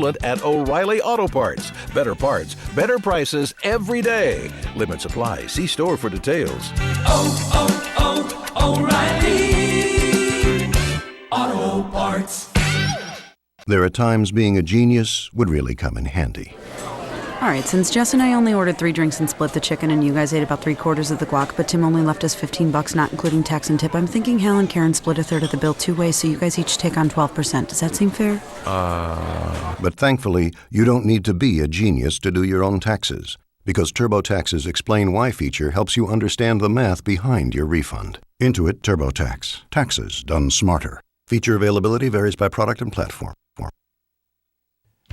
at O'Reilly Auto Parts. Better parts, better prices every day. Limit supply. See store for details. O'Reilly Auto Parts. There are times being a genius would really come in handy. All right, since Jess and I only ordered 3 drinks and split the chicken, and you guys ate about 3/4 of the guac, but Tim only left us $15, not including tax and tip, I'm thinking Hal and Karen split 1/3 of the bill 2 ways, so you guys each take on 12%. Does that seem fair? But thankfully, you don't need to be a genius to do your own taxes, because TurboTax's Explain Why feature helps you understand the math behind your refund. Intuit TurboTax. Taxes done smarter. Feature availability varies by product and platform.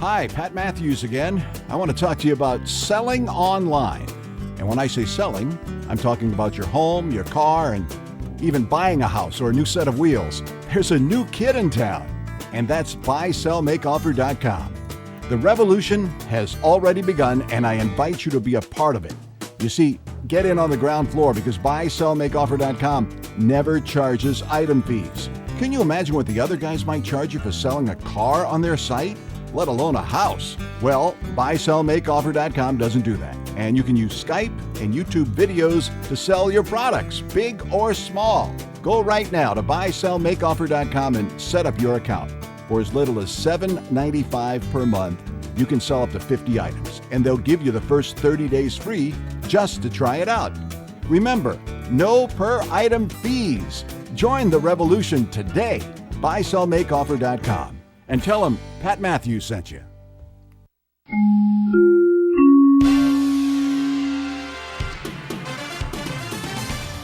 Hi, Pat Matthews again. I want to talk to you about selling online. And when I say selling, I'm talking about your home, your car, and even buying a house or a new set of wheels. There's a new kid in town, and that's buysellmakeoffer.com. The revolution has already begun, and I invite you to be a part of it. You see, get in on the ground floor because buysellmakeoffer.com never charges item fees. Can you imagine what the other guys might charge you for selling a car on their site? Let alone a house. Well, buysellmakeoffer.com doesn't do that. And you can use Skype and YouTube videos to sell your products, big or small. Go right now to buysellmakeoffer.com and set up your account. For as little as $7.95 per month, you can sell up to 50 items, and they'll give you the first 30 days free just to try it out. Remember, no per item fees. Join the revolution today. buysellmakeoffer.com. And tell them Pat Matthews sent you.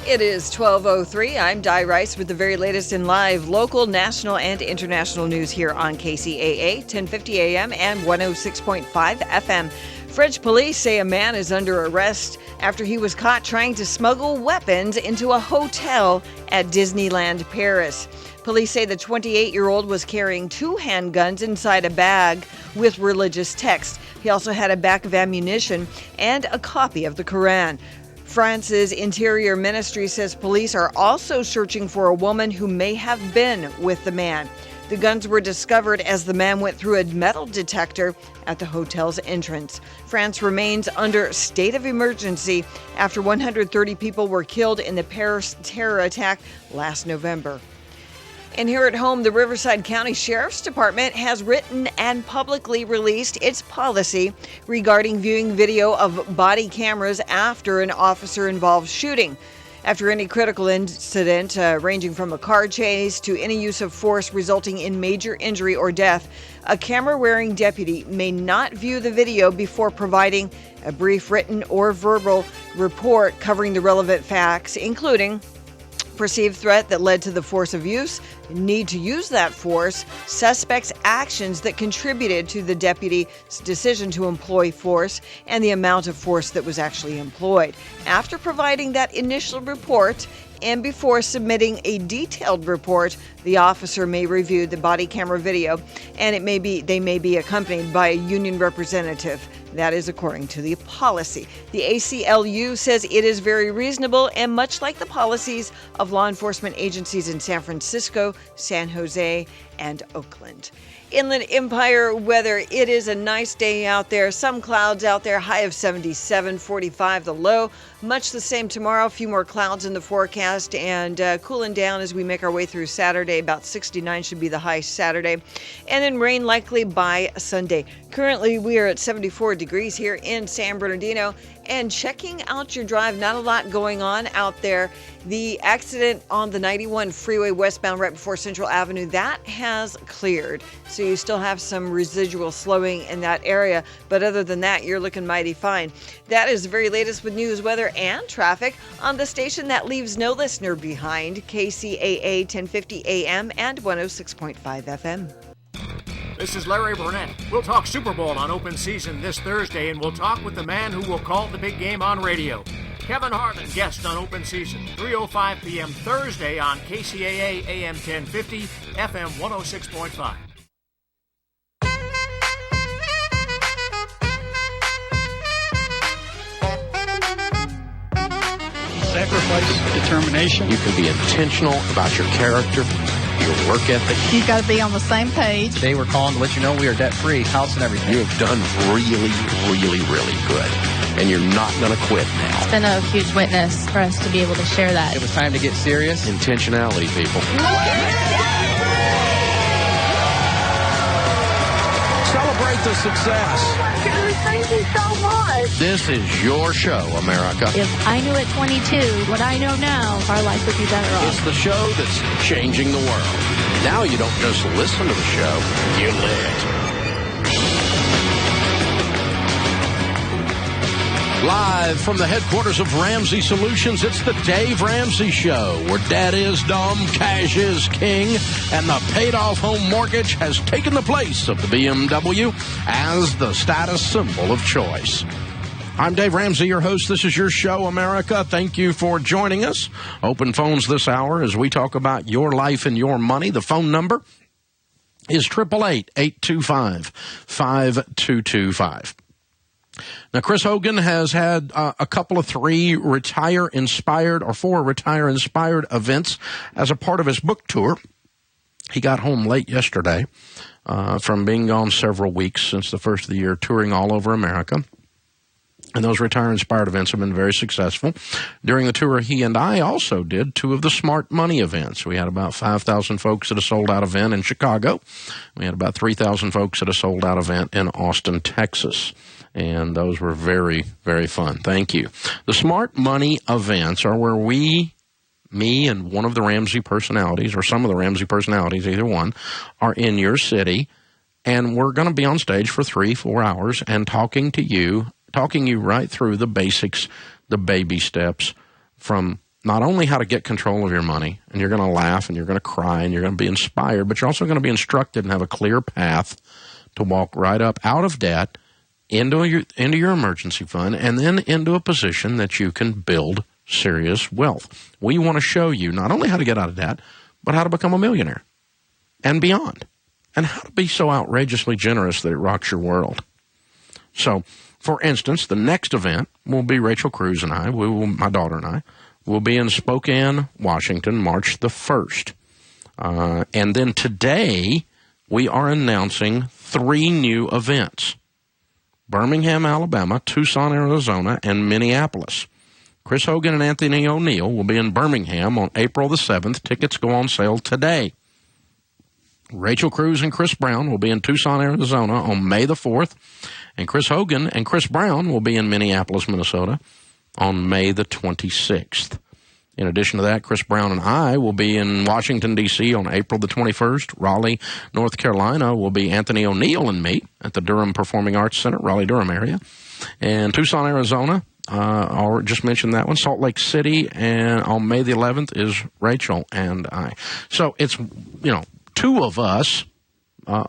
It is 12:03. I'm Di Rice with the very latest in live, local, national, and international news here on KCAA, 1050 AM and 106.5 FM. French police say a man is under arrest after he was caught trying to smuggle weapons into a hotel at Disneyland Paris. Police say the 28-year-old was carrying 2 handguns inside a bag with religious text. He also had a bag of ammunition and a copy of the Quran. France's Interior Ministry says police are also searching for a woman who may have been with the man. The guns were discovered as the man went through a metal detector at the hotel's entrance. France remains under state of emergency after 130 people were killed in the Paris terror attack last November. And here at home, the Riverside County Sheriff's Department has written and publicly released its policy regarding viewing video of body cameras after an officer-involved shooting. After any critical incident, ranging from a car chase to any use of force resulting in major injury or death, a camera-wearing deputy may not view the video before providing a brief written or verbal report covering the relevant facts, including perceived threat that led to the force of use, need to use that force, suspect's actions that contributed to the deputy's decision to employ force, and the amount of force that was actually employed. After providing that initial report, and before submitting a detailed report, the officer may review the body camera video, and they may be accompanied by a union representative. That is according to the policy. The ACLU says it is very reasonable and much like the policies of law enforcement agencies in San Francisco, San Jose, and Oakland. Inland Empire weather. It is a nice day out there. Some clouds out there. High of 77, 45 the low. Much the same tomorrow. A few more clouds in the forecast and cooling down as we make our way through Saturday. About 69 should be the high Saturday. And then rain likely by Sunday. Currently, we are at 74 degrees here in San Bernardino. And checking out your drive, not a lot going on out there. The accident on the 91 freeway westbound right before Central Avenue, that has cleared. So you still have some residual slowing in that area. But other than that, you're looking mighty fine. That is the very latest with news, weather, and traffic on the station that leaves no listener behind. KCAA 1050 AM and 106.5 FM. This is Larry Burnett. We'll talk Super Bowl on Open Season this Thursday, and we'll talk with the man who will call the big game on radio. Kevin Harlan, guest on Open Season, 3:05 p.m. Thursday on KCAA AM 1050, FM 106.5. Sacrifice, determination. You can be intentional about your character. your work ethic. You've got to be on the same page. Today we're calling to let you know we are debt-free, house and everything. You have done really, really, really good. And you're not going to quit now. It's been a huge witness for us to be able to share that. It was time to get serious. Intentionality, people. Celebrate the success. Oh my goodness, thank you so much. This is your show, America. If I knew at 22 what I know now, our life would be better off. It's the show that's changing the world. Now you don't just listen to the show, you live it. Live from the headquarters of Ramsey Solutions, it's the Dave Ramsey Show, where dad is dumb, cash is king, and the paid-off home mortgage has taken the place of the BMW as the status symbol of choice. I'm Dave Ramsey, your host. This is your show, America. Thank you for joining us. Open phones this hour as we talk about your life and your money. The phone number is 888-825-5225. Now, Chris Hogan has had a couple of four retire-inspired events as a part of his book tour. He got home late yesterday from being gone several weeks since the first of the year, touring all over America. And those retire-inspired events have been very successful. During the tour, he and I also did two of the Smart Money events. We had about 5,000 folks at a sold-out event in Chicago. We had about 3,000 folks at a sold-out event in Austin, Texas. And those were very, very fun. Thank you. The Smart Money events are where me and one of the Ramsey personalities, or some of the Ramsey personalities, either one, are in your city. And we're going to be on stage for 3-4 hours and talking you right through the basics, the baby steps, from not only how to get control of your money, and you're going to laugh and you're going to cry and you're going to be inspired, but you're also going to be instructed and have a clear path to walk right up out of debt into your emergency fund, and then into a position that you can build serious wealth. We want to show you not only how to get out of debt, but how to become a millionaire and beyond, and how to be so outrageously generous that it rocks your world. So, for instance, the next event will be Rachel Cruz and I, my daughter and I, will be in Spokane, Washington, March the 1st. And then today, we are announcing 3 new events: Birmingham, Alabama, Tucson, Arizona, and Minneapolis. Chris Hogan and Anthony O'Neill will be in Birmingham on April the 7th. Tickets go on sale today. Rachel Cruz and Chris Brown will be in Tucson, Arizona on May the 4th. And Chris Hogan and Chris Brown will be in Minneapolis, Minnesota on May the 26th. In addition to that, Chris Brown and I will be in Washington, D.C. on April the 21st. Raleigh, North Carolina will be Anthony O'Neill and me at the Durham Performing Arts Center, Raleigh-Durham area. And Tucson, Arizona, I just mentioned that one. Salt Lake City, and on May the 11th is Rachel and I. So it's, 2 of us.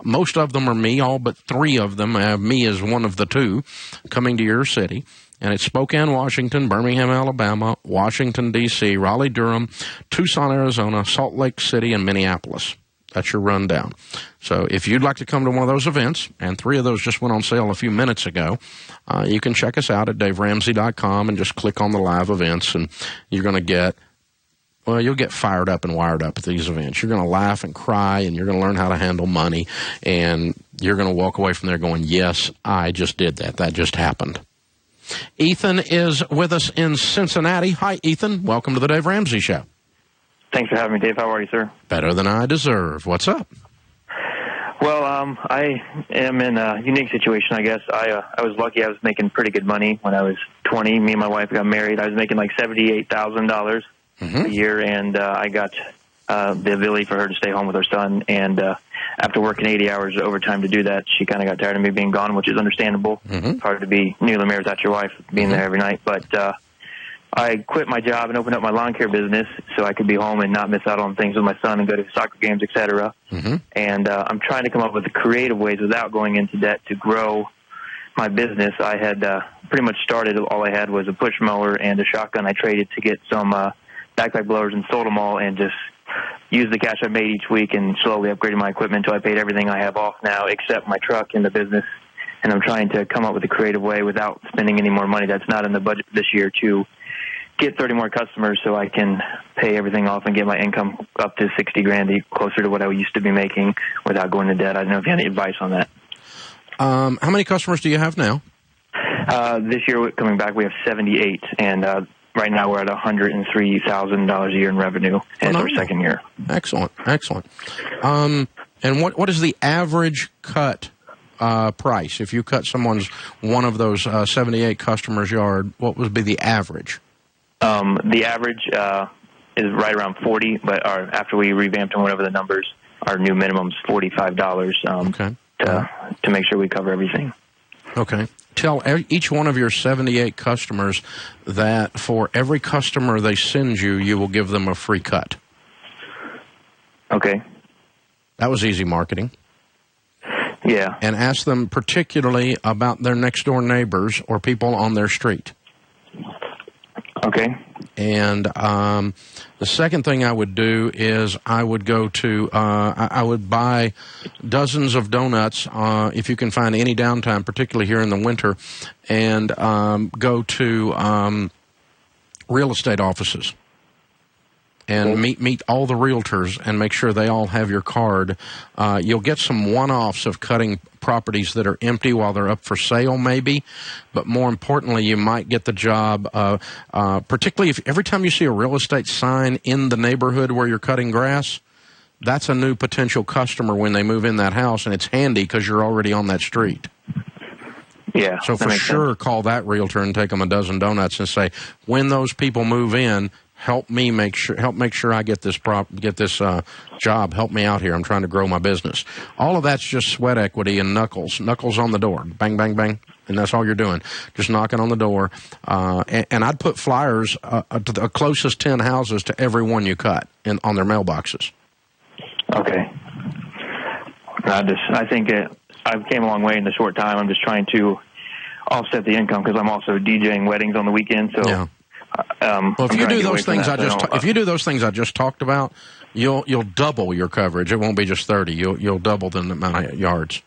Most of them are me, all but 3 of them. Me as one of the 2 coming to your city. And it's Spokane, Washington, Birmingham, Alabama, Washington, D.C., Raleigh-Durham, Tucson, Arizona, Salt Lake City, and Minneapolis. That's your rundown. So if you'd like to come to one of those events, and 3 of those just went on sale a few minutes ago, you can check us out at DaveRamsey.com and just click on the live events, and you're going to get, you'll get fired up and wired up at these events. You're going to laugh and cry, and you're going to learn how to handle money, and you're going to walk away from there going, yes, I just did that. That just happened. Ethan is with us in Cincinnati. Hi, Ethan. Welcome to the Dave Ramsey Show. Thanks for having me, Dave. How are you, sir? Better than I deserve. What's up? Well, I am in a unique situation, I guess. I was lucky. I was making pretty good money when I was 20. Me and my wife got married. I was making like $78,000 a year, and I got the ability for her to stay home with her son. And after working 80 hours overtime to do that, she kind of got tired of me being gone, which is understandable. It's hard to be newly married without your wife being there every night. But I quit my job and opened up my lawn care business so I could be home and not miss out on things with my son and go to soccer games, etc. And I'm trying to come up with creative ways without going into debt to grow my business. I had pretty much started, all I had was a push mower and a shotgun. I traded to get some backpack blowers and sold them all and just used the cash I made each week and slowly upgraded my equipment until I paid everything I have off now except my truck in the business. And I'm trying to come up with a creative way without spending any more money that's not in the budget this year to get 30 more customers so I can pay everything off and get my income up to $60,000, closer to what I used to be making without going to debt. I don't know if you have any advice on that. How many customers do you have now? This year, coming back, we have 78, and right now we're at $103,000 a year in revenue, and it's our second year. Excellent. And what is the average cut price? If you cut one of those 78 customers' yard, what would be the average? The average is right around 40, but after we revamped and went over the numbers, our new minimum is $45 to make sure we cover everything. Okay. Tell each one of your 78 customers that for every customer they send you, you will give them a free cut. Okay. That was easy marketing. Yeah. And ask them particularly about their next-door neighbors or people on their street. Okay. And the second thing I would do is I would go to, I would buy dozens of donuts, if you can find any downtime, particularly here in the winter, and go to real estate offices and meet all the realtors and make sure they all have your card. You'll get some one-offs of cutting properties that are empty while they're up for sale, maybe. But more importantly, you might get the job, particularly if every time you see a real estate sign in the neighborhood where you're cutting grass, that's a new potential customer when they move in that house, and it's handy because you're already on that street. Yeah. So for sure, call that realtor and take them a dozen donuts and say, when those people move in, help make sure I get this job. Help me out here. I'm trying to grow my business. All of that's just sweat equity and knuckles on the door. Bang, bang, bang. And that's all you're doing. Just knocking on the door. And I'd put flyers to the closest 10 houses to every one you cut on their mailboxes. Okay. I think I've came a long way in a short time. I'm just trying to offset the income because I'm also DJing weddings on the weekend. So. Yeah. Well, if you do those things I just talked about, you'll double your coverage. It won't be just 30. You'll double the amount of yards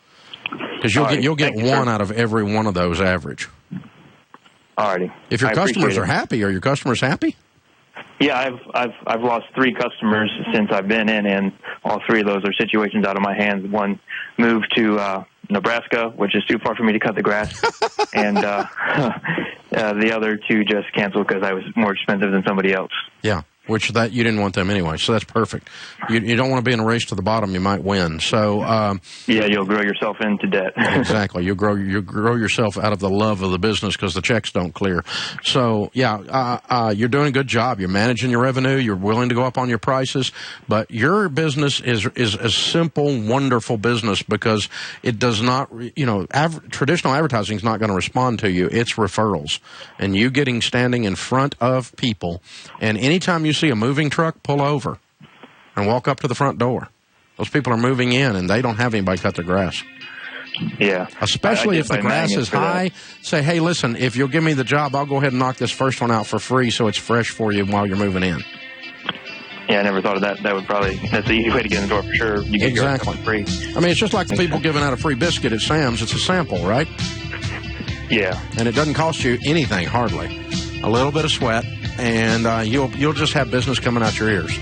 because you'll get one out of every one of those average. Alrighty. If your customers are happy, are your customers happy? Yeah, I've lost 3 customers since I've been in, and all 3 of those are situations out of my hands. One moved to Nebraska, which is too far for me to cut the grass, and the other 2 just canceled because I was more expensive than somebody else. Yeah, which you didn't want them anyway, so that's perfect. You don't want to be in a race to the bottom. You might win. So yeah, you'll grow yourself into debt. Exactly. You grow yourself out of the love of the business because the checks don't clear. So yeah, you're doing a good job. You're managing your revenue. You're willing to go up on your prices, but your business is a simple, wonderful business because it does not, traditional advertising is not going to respond to you. It's referrals, and you standing in front of people, and anytime you see a moving truck, pull over and walk up to the front door. Those people are moving in, and they don't have anybody cut their grass. Yeah. Especially if the grass is high, say, hey, listen, if you'll give me the job, I'll go ahead and knock this first one out for free so it's fresh for you while you're moving in. Yeah, I never thought of that. That's the easy way to get in the door for sure. You get exactly. Free. I mean, it's just like the people giving out a free biscuit at Sam's. It's a sample, right? Yeah. And it doesn't cost you anything, hardly. A little bit of sweat, and you'll just have business coming out your ears.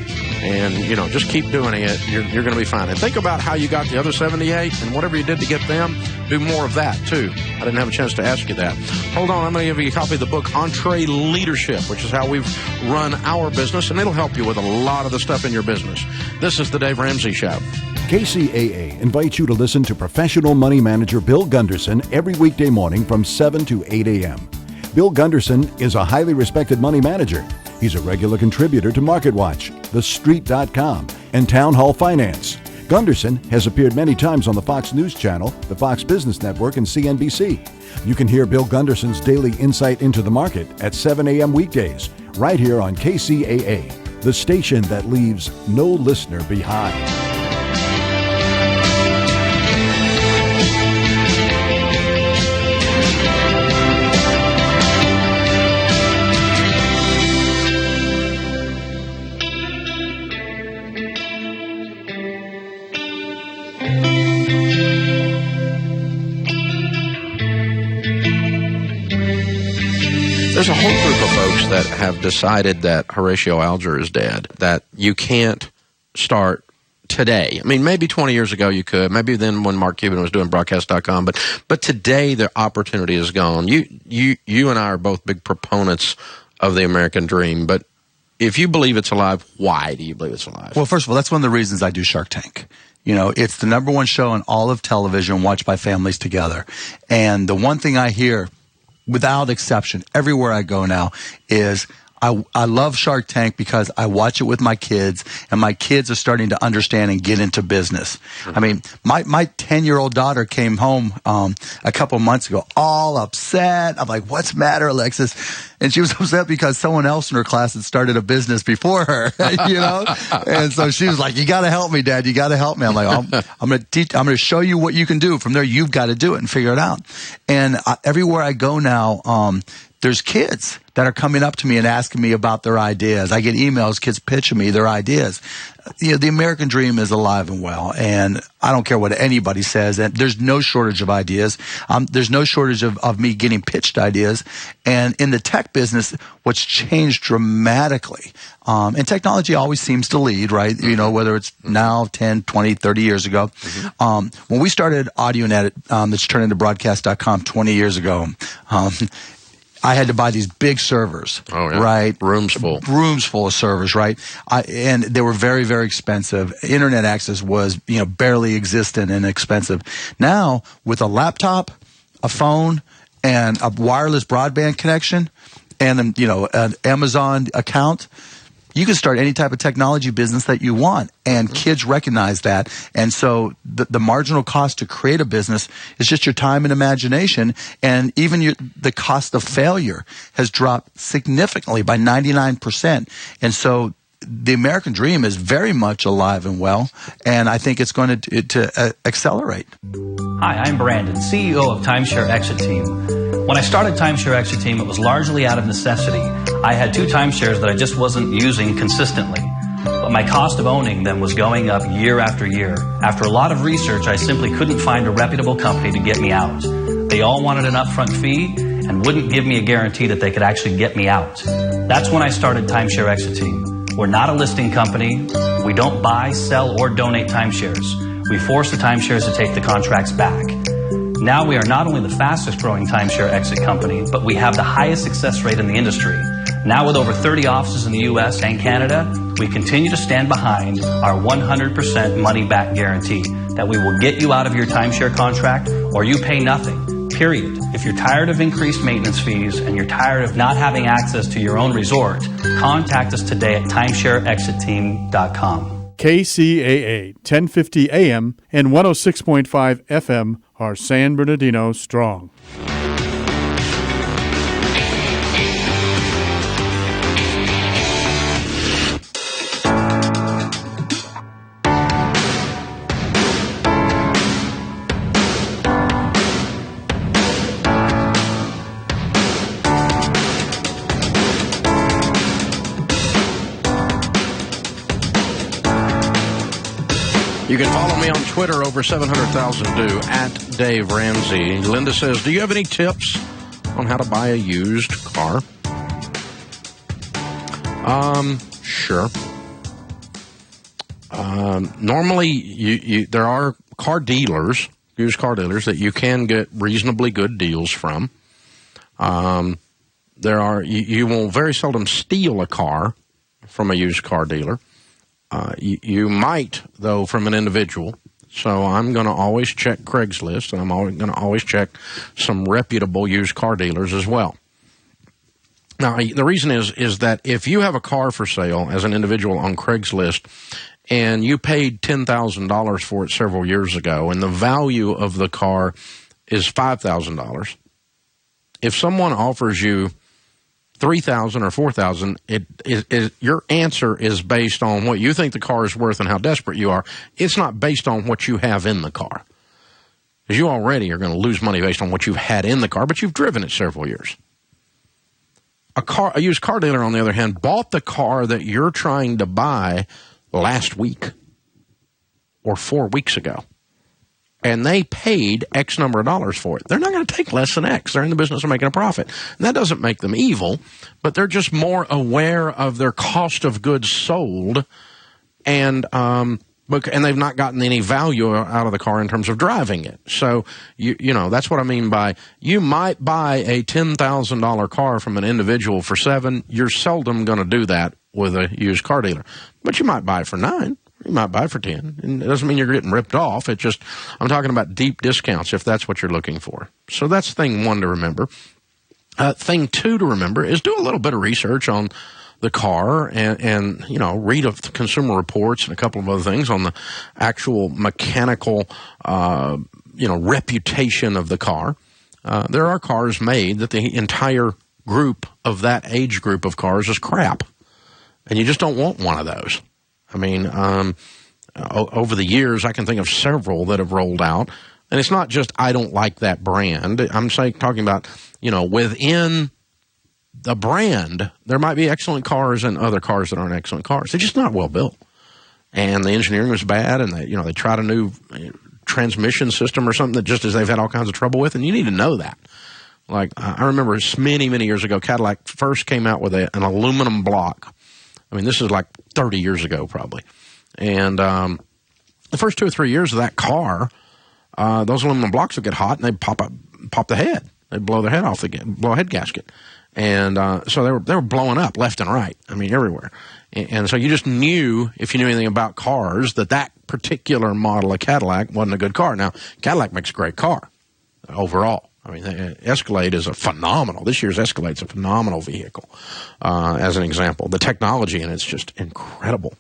And, just keep doing it. You're going to be fine. And think about how you got the other 78, and whatever you did to get them, do more of that, too. I didn't have a chance to ask you that. Hold on. I'm going to give you a copy of the book, Entree Leadership, which is how we've run our business, and it'll help you with a lot of the stuff in your business. This is the Dave Ramsey Show. KCAA invites you to listen to professional money manager Bill Gunderson every weekday morning from 7 to 8 a.m. Bill Gunderson is a highly respected money manager. He's a regular contributor to MarketWatch, TheStreet.com, and Town Hall Finance. Gunderson has appeared many times on the Fox News Channel, the Fox Business Network, and CNBC. You can hear Bill Gunderson's daily insight into the market at 7 a.m. weekdays, right here on KCAA, the station that leaves no listener behind. there's a whole group of folks that have decided that Horatio Alger is dead, that you can't start today. I mean, maybe 20 years ago you could. Maybe then when Mark Cuban was doing broadcast.com. But today the opportunity is gone. You and I are both big proponents of the American dream. But if you believe it's alive, why do you believe it's alive? Well, first of all, that's one of the reasons I do Shark Tank. You know, it's the number one show in all of television watched by families together. And the one thing I hear, without exception, everywhere I go now is I love Shark Tank because I watch it with my kids, and my kids are starting to understand and get into business. I mean, my 10-year-old daughter came home a couple months ago, all upset. I'm like, "What's the matter, Alexis?" And she was upset because someone else in her class had started a business before her, you know. And so she was like, "You got to help me, Dad. You got to help me." I'm like, "I'm going to teach. I'm going to show you what you can do. From there, you've got to do it and figure it out." And everywhere I go now, there's kids that are coming up to me and asking me about their ideas. I get emails, kids pitching me their ideas. You know, the American dream is alive and well, and I don't care what anybody says. And there's no shortage of ideas. There's no shortage of me getting pitched ideas. And in the tech business, what's changed dramatically, and technology always seems to lead, right? You know, whether it's now, 10, 20, 30 years ago. When we started AudioNet, that's turned into broadcast.com 20 years ago, I had to buy these big servers, right? Rooms full of servers, right? And they were very, very expensive. Internet access was, barely existent and expensive. Now, with a laptop, a phone, and a wireless broadband connection, and an Amazon account, you can start any type of technology business that you want, and kids recognize that. And so the marginal cost to create a business is just your time and imagination, and even the cost of failure has dropped significantly by 99%. And so the American dream is very much alive and well, and I think it's going to accelerate. Hi, I'm Brandon, CEO of Timeshare Exit Team. When I started Timeshare Exit Team, it was largely out of necessity. I had 2 timeshares that I just wasn't using consistently, but my cost of owning them was going up year after year. After a lot of research, I simply couldn't find a reputable company to get me out. They all wanted an upfront fee and wouldn't give me a guarantee that they could actually get me out. That's when I started Timeshare Exit Team. We're not a listing company. We don't buy, sell, or donate timeshares. We force the timeshares to take the contracts back. Now we are not only the fastest growing timeshare exit company, but we have the highest success rate in the industry. Now with over 30 offices in the U.S. and Canada, we continue to stand behind our 100% money back guarantee that we will get you out of your timeshare contract or you pay nothing, period. If you're tired of increased maintenance fees and you're tired of not having access to your own resort, contact us today at timeshareexitteam.com. KCAA 1050 AM and 106.5 FM are San Bernardino strong. You can follow me on Twitter, over 700,000 do, at Dave Ramsey. Linda says, do you have any tips on how to buy a used car? Sure. Normally, there are car dealers, used car dealers, that you can get reasonably good deals from. You will very seldom steal a car from a used car dealer. You might, though, from an individual. So I'm going to always check Craigslist, and I'm going to always check some reputable used car dealers as well. Now, the reason is that if you have a car for sale as an individual on Craigslist and you paid $10,000 for it several years ago and the value of the car is $5,000, if someone offers you $3,000 or $4,000, your answer is based on what you think the car is worth and how desperate you are. It's not based on what you have in the car, because you already are going to lose money based on what you've had in the car, but you've driven it several years. A used car dealer, on the other hand, bought the car that you're trying to buy last week or 4 weeks ago. and they paid X number of dollars for it. They're not going to take less than X. They're in the business of making a profit. And that doesn't make them evil, but they're just more aware of their cost of goods sold, and they've not gotten any value out of the car in terms of driving it. So, you know, that's what I mean by you might buy a $10,000 car from an individual for $7,000. You're seldom going to do that with a used car dealer. But you might buy it for $9,000. You might buy it for $10,000. And it doesn't mean you're getting ripped off. It's just, I'm talking about deep discounts if that's what you're looking for. So that's thing one to remember. Thing two to remember is do a little bit of research on the car and you know, read of Consumer Reports and a couple of other things on the actual mechanical, reputation of the car. There are cars made that the entire group of that age group of cars is crap. And you just don't want one of those. I mean, over the years, I can think of several that have rolled out. And it's not just I don't like that brand. I'm talking about, you know, within the brand, there might be excellent cars and other cars that aren't excellent cars. They're just not well built. And the engineering was bad, and they tried a new transmission system or something that just as they've had all kinds of trouble with, and you need to know that. Like, I remember many, many years ago, Cadillac first came out with an aluminum block. I mean, this is like 30 years ago probably. And the first 2 or 3 years of that car, those aluminum blocks would get hot, and they'd pop the head. They'd blow their head off, blow a head gasket. And so they were blowing up left and right. I mean, everywhere. And so you just knew, if you knew anything about cars, that particular model of Cadillac wasn't a good car. Now, Cadillac makes a great car overall. I mean, Escalade is this year's Escalade's a phenomenal vehicle, as an example. The technology in it's just incredible.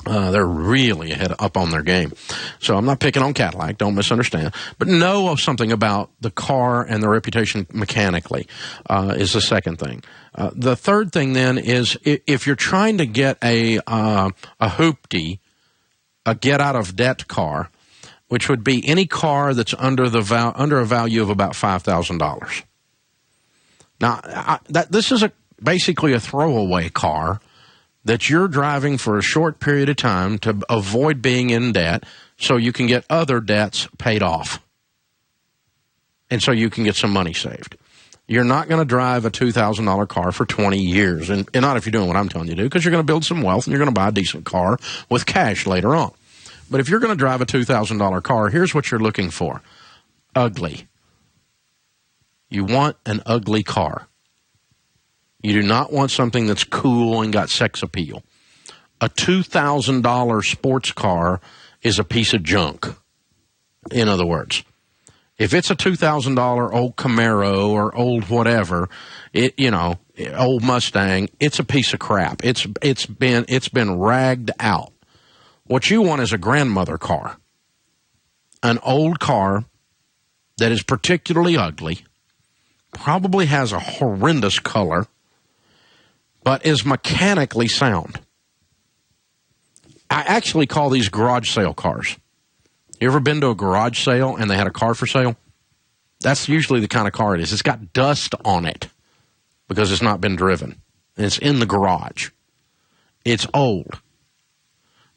They're really up on their game. So I'm not picking on Cadillac, don't misunderstand. But know something about the car and the reputation mechanically is the second thing. The third thing then is if you're trying to get a hoopty, a get-out-of-debt car, which would be any car that's under a value of about $5,000. Now, this is basically a throwaway car that you're driving for a short period of time to avoid being in debt so you can get other debts paid off. And so you can get some money saved. You're not going to drive a $2,000 car for 20 years, and not if you're doing what I'm telling you to do, because you're going to build some wealth and you're going to buy a decent car with cash later on. But if you're going to drive a $2,000 car, here's what you're looking for. Ugly. You want an ugly car. You do not want something that's cool and got sex appeal. A $2,000 sports car is a piece of junk, in other words. If it's a $2,000 old Camaro or old whatever, old Mustang, it's a piece of crap. It's been ragged out. What you want is a grandmother car, an old car that is particularly ugly, probably has a horrendous color, but is mechanically sound. I actually call these garage sale cars. You ever been to a garage sale and they had a car for sale? That's usually the kind of car it is. It's got dust on it because it's not been driven. And it's in the garage. It's old.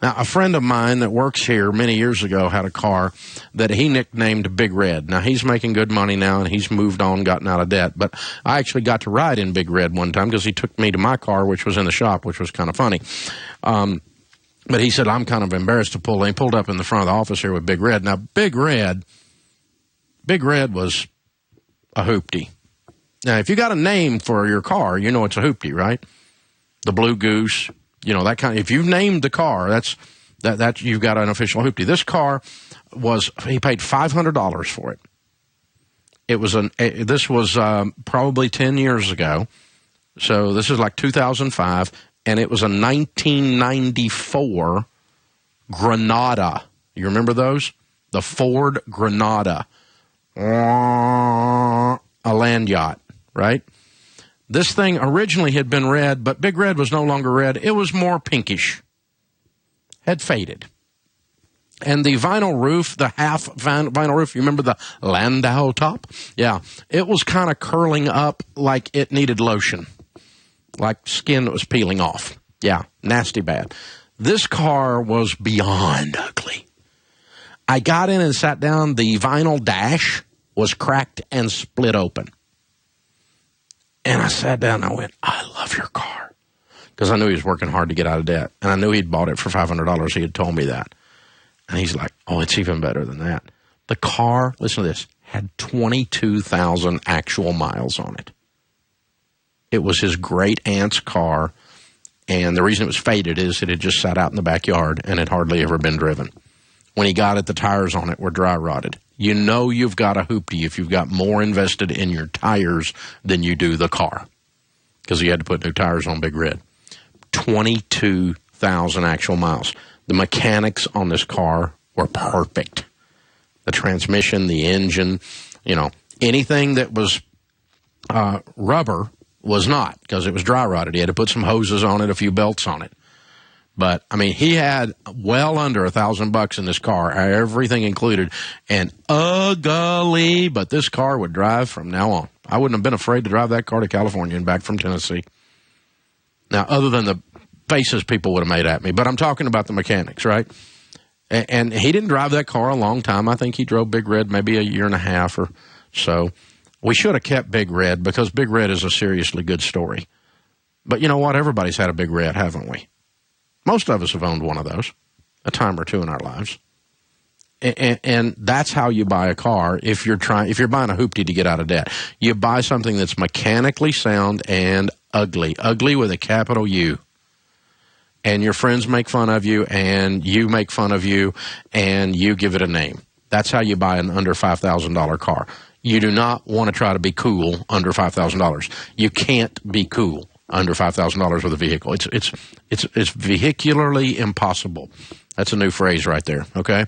Now, a friend of mine that works here many years ago had a car that he nicknamed Big Red. Now, he's making good money now, and he's moved on, gotten out of debt. But I actually got to ride in Big Red one time because he took me to my car, which was in the shop, which was kind of funny. But he said, I'm kind of embarrassed to pull in. He pulled up in the front of the office here with Big Red. Now, Big Red was a hoopty. Now, if you got a name for your car, you know it's a hoopty, right? The Blue Goose. That kind of, if you've named the car, that you've got an official hoopty. This car he paid $500 for it. This was probably 10 years ago. So this is like 2005, and it was a 1994 Granada. You remember those? The Ford Granada. A land yacht, right? This thing originally had been red, but Big Red was no longer red. It was more pinkish. Had faded. And the vinyl roof, the half vinyl roof, you remember the Landau top? Yeah. It was kind of curling up like it needed lotion. Like skin that was peeling off. Yeah. Nasty bad. This car was beyond ugly. I got in and sat down. The vinyl dash was cracked and split open. And I sat down and I went, I love your car. Because I knew he was working hard to get out of debt. And I knew he'd bought it for $500. He had told me that. And he's like, oh, it's even better than that. The car, listen to this, had 22,000 actual miles on it. It was his great aunt's car. And the reason it was faded is it had just sat out in the backyard and had hardly ever been driven. When he got it, the tires on it were dry rotted. You know you've got a hoopty if you've got more invested in your tires than you do the car. Because he had to put new tires on Big Red. 22,000 actual miles. The mechanics on this car were perfect. The transmission, the engine, anything that was rubber was not, because it was dry rotted. He had to put some hoses on it, a few belts on it. But, he had well under $1,000 in this car, everything included, and ugly, but this car would drive from now on. I wouldn't have been afraid to drive that car to California and back from Tennessee. Now, other than the faces people would have made at me, but I'm talking about the mechanics, right? And he didn't drive that car a long time. I think he drove Big Red maybe a year and a half or so. We should have kept Big Red because Big Red is a seriously good story. But you know what? Everybody's had a Big Red, haven't we? Most of us have owned one of those a time or two in our lives. And that's how you buy a car if you're buying a hoopty to get out of debt. You buy something that's mechanically sound and ugly. Ugly with a capital U. And your friends make fun of you, and you make fun of you, and you give it a name. That's how you buy an under $5,000 car. You do not want to try to be cool under $5,000. You can't be cool under $5,000 with a vehicle. It's vehicularly impossible. That's a new phrase right there, okay?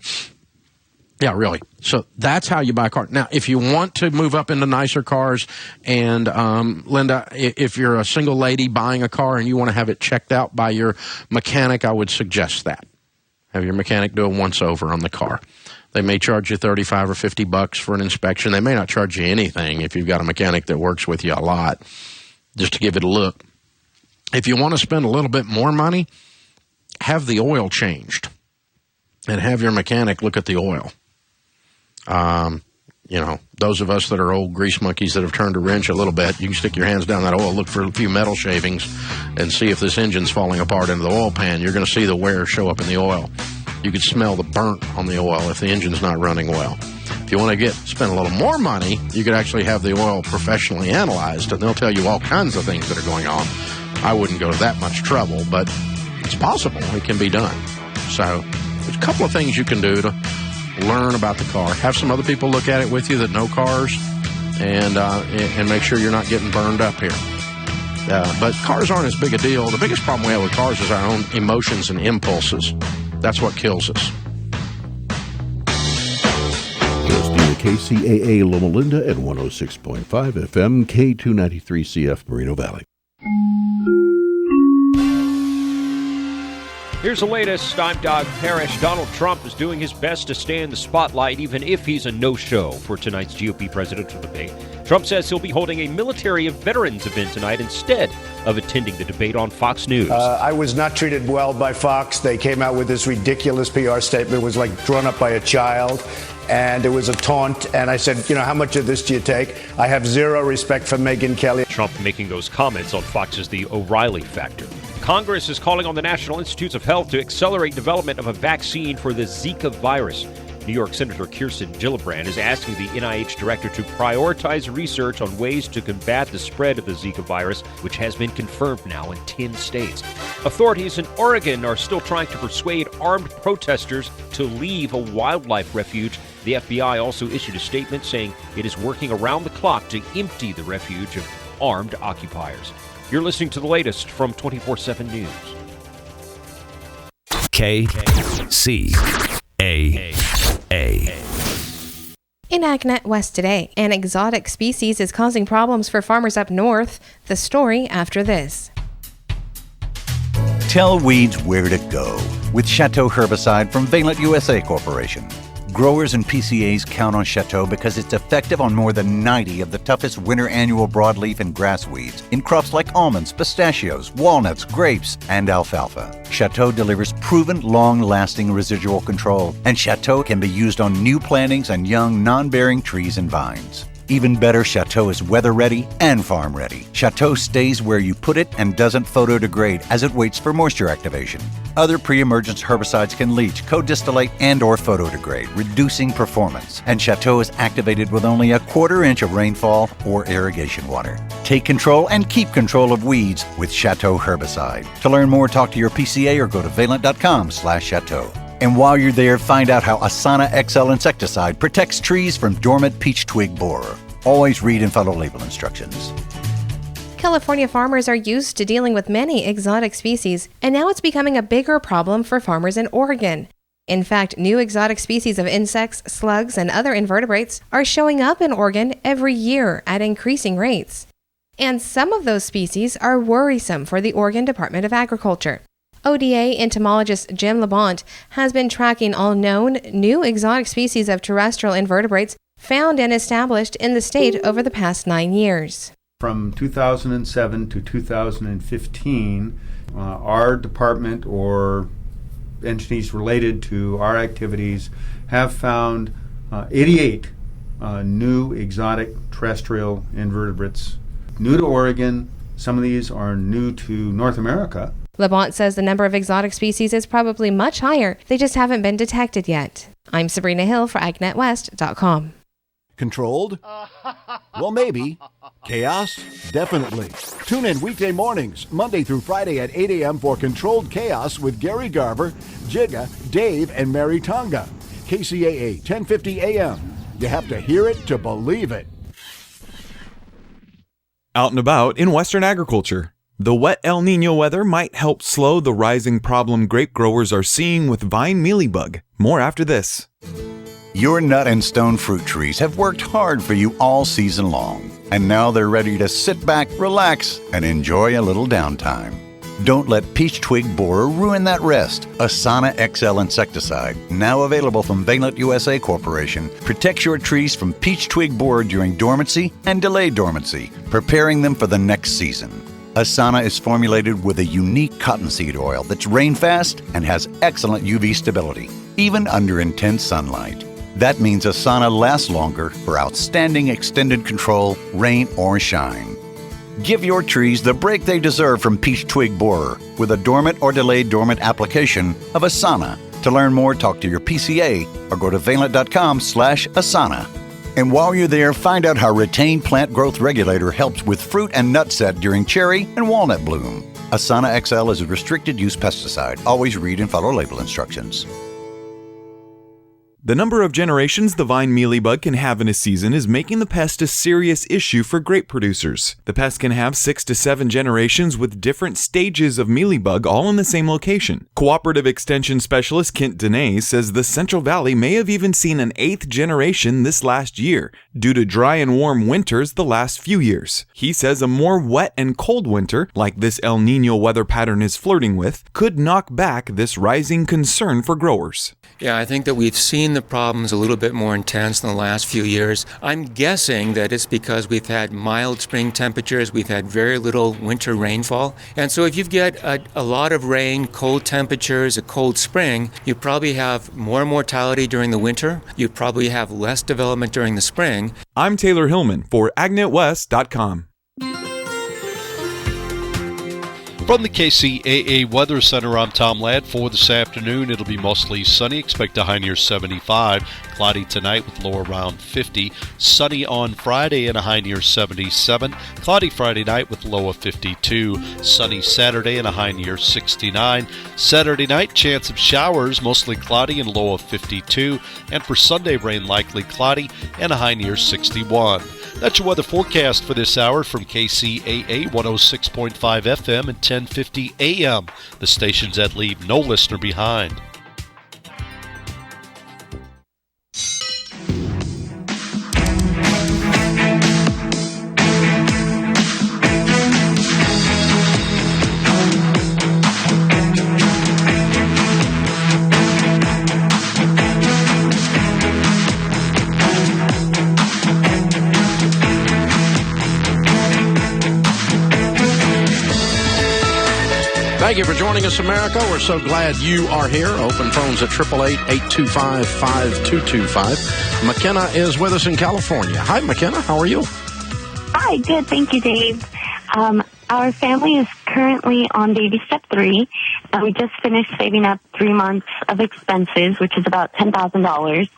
Yeah, really. So that's how you buy a car. Now, if you want to move up into nicer cars, and Linda, if you're a single lady buying a car and you want to have it checked out by your mechanic, I would suggest that. Have your mechanic do a once-over on the car. They may charge you $35 or $50 for an inspection. They may not charge you anything if you've got a mechanic that works with you a lot, just to give it a look. If you want to spend a little bit more money, have the oil changed and have your mechanic look at the oil. Those of us that are old grease monkeys that have turned a wrench a little bit, you can stick your hands down that oil, look for a few metal shavings, and see if this engine's falling apart into the oil pan. You're going to see the wear show up in the oil. You could smell the burnt on the oil if the engine's not running well. If you want to spend a little more money, you could actually have the oil professionally analyzed, and they'll tell you all kinds of things that are going on. I wouldn't go to that much trouble, but it's possible. It can be done. So there's a couple of things you can do to learn about the car. Have some other people look at it with you that know cars, and make sure you're not getting burned up here. But cars aren't as big a deal. The biggest problem we have with cars is our own emotions and impulses. That's what kills us. Listening to KCAA Loma Linda at 106.5 FM, K293CF Moreno Valley. Here's the latest. I'm Doug Parrish. Donald Trump is doing his best to stay in the spotlight, even if he's a no-show for tonight's GOP presidential debate. Trump says he'll be holding a military and veterans event tonight instead of attending the debate on Fox News. I was not treated well by Fox. They came out with this ridiculous PR statement. It was like drawn up by a child. And it was a taunt. And I said, how much of this do you take? I have zero respect for Megyn Kelly. Trump making those comments on Fox's The O'Reilly Factor. Congress is calling on the National Institutes of Health to accelerate development of a vaccine for the Zika virus. New York Senator Kirsten Gillibrand is asking the NIH director to prioritize research on ways to combat the spread of the Zika virus, which has been confirmed now in 10 states. Authorities in Oregon are still trying to persuade armed protesters to leave a wildlife refuge. The FBI also issued a statement saying it is working around the clock to empty the refuge of armed occupiers. You're listening to the latest from 24/7 News. KCAA. In AgNet West today, an exotic species is causing problems for farmers up north. The story after this. Tell weeds where to go with Chateau Herbicide from Valent USA Corporation. Growers and PCAs count on Chateau because it's effective on more than 90 of the toughest winter annual broadleaf and grass weeds in crops like almonds, pistachios, walnuts, grapes, and alfalfa. Chateau delivers proven long-lasting residual control, and Chateau can be used on new plantings and young non-bearing trees and vines. Even better, Chateau is weather-ready and farm-ready. Chateau stays where you put it and doesn't photodegrade as it waits for moisture activation. Other pre-emergence herbicides can leach, co-distillate, and or photodegrade, reducing performance. And Chateau is activated with only a quarter inch of rainfall or irrigation water. Take control and keep control of weeds with Chateau herbicide. To learn more, talk to your PCA or go to valent.com/Chateau. And while you're there, find out how Asana XL insecticide protects trees from dormant peach twig borer. Always read and follow label instructions. California farmers are used to dealing with many exotic species, and now it's becoming a bigger problem for farmers in Oregon. In fact, new exotic species of insects, slugs, and other invertebrates are showing up in Oregon every year at increasing rates. And some of those species are worrisome for the Oregon Department of Agriculture. ODA entomologist Jim Labonte has been tracking all known new exotic species of terrestrial invertebrates found and established in the state over the past 9 years. From 2007 to 2015, our department or entities related to our activities have found 88 new exotic terrestrial invertebrates. New to Oregon, some of these are new to North America. Labonte says the number of exotic species is probably much higher. They just haven't been detected yet. I'm Sabrina Hill for AgNetWest.com. Controlled? Well, maybe. Chaos? Definitely. Tune in weekday mornings, Monday through Friday at 8 a.m. for Controlled Chaos with Gary Garver, Jigga, Dave, and Mary Tonga. KCAA, 1050 a.m. You have to hear it to believe it. Out and about in Western agriculture. The wet El Nino weather might help slow the rising problem grape growers are seeing with vine mealybug. More after this. Your nut and stone fruit trees have worked hard for you all season long, and now they're ready to sit back, relax, and enjoy a little downtime. Don't let peach twig borer ruin that rest. Asana XL insecticide, now available from Valent USA Corporation, protects your trees from peach twig borer during dormancy and delayed dormancy, preparing them for the next season. Asana is formulated with a unique cottonseed oil that's rain-fast and has excellent UV stability, even under intense sunlight. That means Asana lasts longer for outstanding extended control, rain or shine. Give your trees the break they deserve from peach twig borer with a dormant or delayed dormant application of Asana. To learn more, talk to your PCA or go to valent.com/Asana. And while you're there, find out how Retain Plant Growth Regulator helps with fruit and nut set during cherry and walnut bloom. Asana XL is a restricted use pesticide. Always read and follow label instructions. The number of generations the vine mealybug can have in a season is making the pest a serious issue for grape producers. The pest can have 6 to 7 generations with different stages of mealybug all in the same location. Cooperative Extension Specialist Kent Dene says the Central Valley may have even seen an 8th generation this last year, due to dry and warm winters the last few years. He says a more wet and cold winter, like this El Nino weather pattern is flirting with, could knock back this rising concern for growers. Yeah, I think that we've seen the problems a little bit more intense in the last few years. I'm guessing that it's because we've had mild spring temperatures, we've had very little winter rainfall. And so if you get a lot of rain, cold temperatures, a cold spring, you probably have more mortality during the winter. You probably have less development during the spring. I'm Taylor Hillman for AgNetWest.com. From the KCAA Weather Center, I'm Tom Ladd. For this afternoon, it'll be mostly sunny. Expect a high near 75. Cloudy tonight with low around 50. Sunny on Friday and a high near 77. Cloudy Friday night with low of 52. Sunny Saturday and a high near 69. Saturday night, chance of showers, mostly cloudy and low of 52. And for Sunday, rain likely cloudy and a high near 61. That's your weather forecast for this hour from KCAA 106.5 FM and 1050 AM. The stations that leave no listener behind. Thank you for joining us, America. We're so glad you are here. Open phones at 888-825-5225. McKenna is with us in California. Hi, McKenna. How are you? Hi, good. Thank you, Dave. Our family is currently on baby step 3, and we just finished saving up 3 months of expenses, which is about $10,000.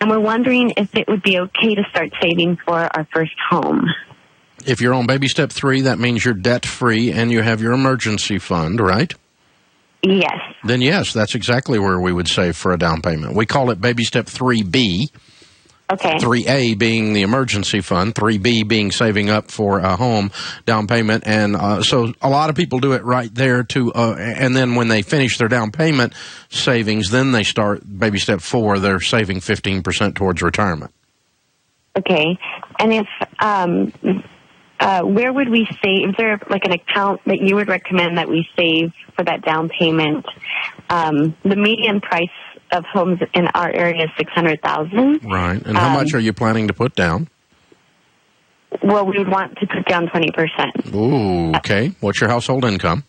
And we're wondering if it would be okay to start saving for our first home. If you're on baby step 3, that means you're debt-free and you have your emergency fund, right? Yes. Then yes, that's exactly where we would save for a down payment. We call it baby step 3B. Okay. 3A being the emergency fund, 3B being saving up for a home down payment. And so a lot of people do it right there too. And then when they finish their down payment savings, then they start baby step 4. They're saving 15% towards retirement. Okay. And if where would we save? Is there like an account that you would recommend that we save for that down payment? The median price of homes in our area is $600,000. Right. And how much are you planning to put down? Well, we would want to put down 20%. Ooh, okay. What's your household income?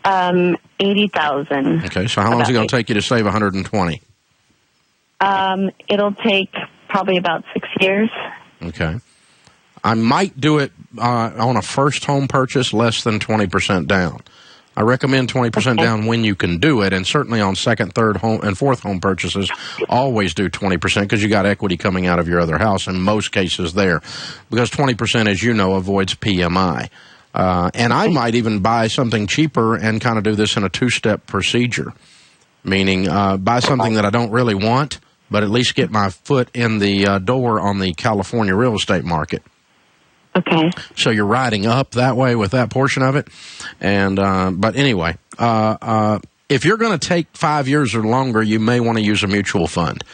$80,000. Okay. So how long is it going to take you to save $120,000? It'll take probably about 6 years. Okay. I might do it on a first home purchase less than 20% down. I recommend 20% down when you can do it, and certainly on second, third home, and fourth home purchases, always do 20% because you got equity coming out of your other house in most cases there. Because 20%, as you know, avoids PMI. And I might even buy something cheaper and kind of do this in a 2-step procedure, meaning buy something that I don't really want, but at least get my foot in the door on the California real estate market. Okay. So you're riding up that way with that portion of it. And but anyway, if you're going to take 5 years or longer, you may want to use a mutual fund.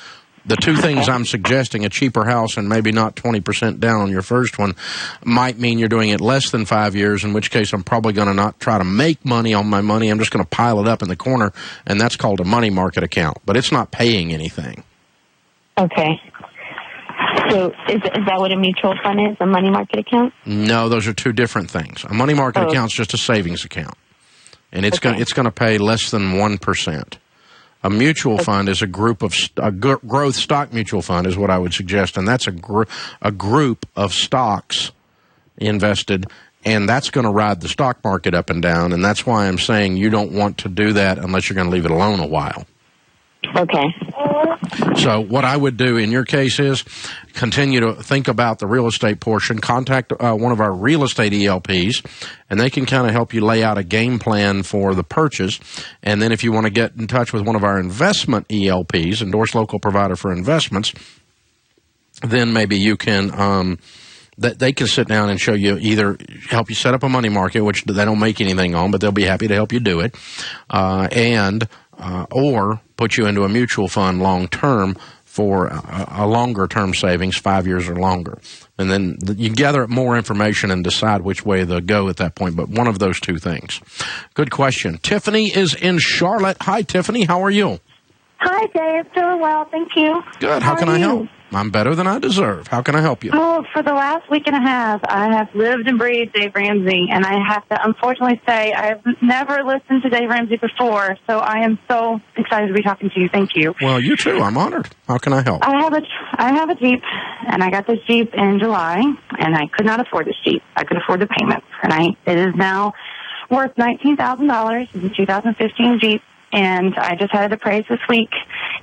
The two things I'm suggesting, a cheaper house and maybe not 20% down on your first one, might mean you're doing it less than 5 years, in which case I'm probably going to not try to make money on my money. I'm just going to pile it up in the corner, and that's called a money market account. But it's not paying anything. Okay. So is that what a mutual fund is, a money market account? No, those are two different things. A money market account is just a savings account, and it's going to pay less than 1%. A mutual fund is a group of growth stock mutual fund is what I would suggest, and that's a group of stocks invested, and that's going to ride the stock market up and down, and that's why I'm saying you don't want to do that unless you're going to leave it alone a while. Okay. So what I would do in your case is continue to think about the real estate portion. Contact one of our real estate ELPs, and they can kind of help you lay out a game plan for the purchase. And then if you want to get in touch with one of our investment ELPs, endorsed local provider for investments, then maybe you can that they can sit down and show you, either help you set up a money market, which they don't make anything on, but they'll be happy to help you do it, or put you into a mutual fund long term for a longer term savings, 5 years or longer. And then you gather more information and decide which way they'll go at that point, but one of those two things. Good question. Tiffany is in Charlotte. Hi, Tiffany. How are you? Hi, Dave. Doing well, thank you. Good. How can I help? I'm better than I deserve. How can I help you? Oh, for the last week and a half, I have lived and breathed Dave Ramsey, and I have to unfortunately say I've never listened to Dave Ramsey before, so I am so excited to be talking to you. Thank you. Well, you too. I'm honored. How can I help? I have a Jeep, and I got this Jeep in July, and I could not afford this Jeep. I could afford the payments, and it is now worth $19,000. It's a 2015 Jeep. And I just had it appraised this week,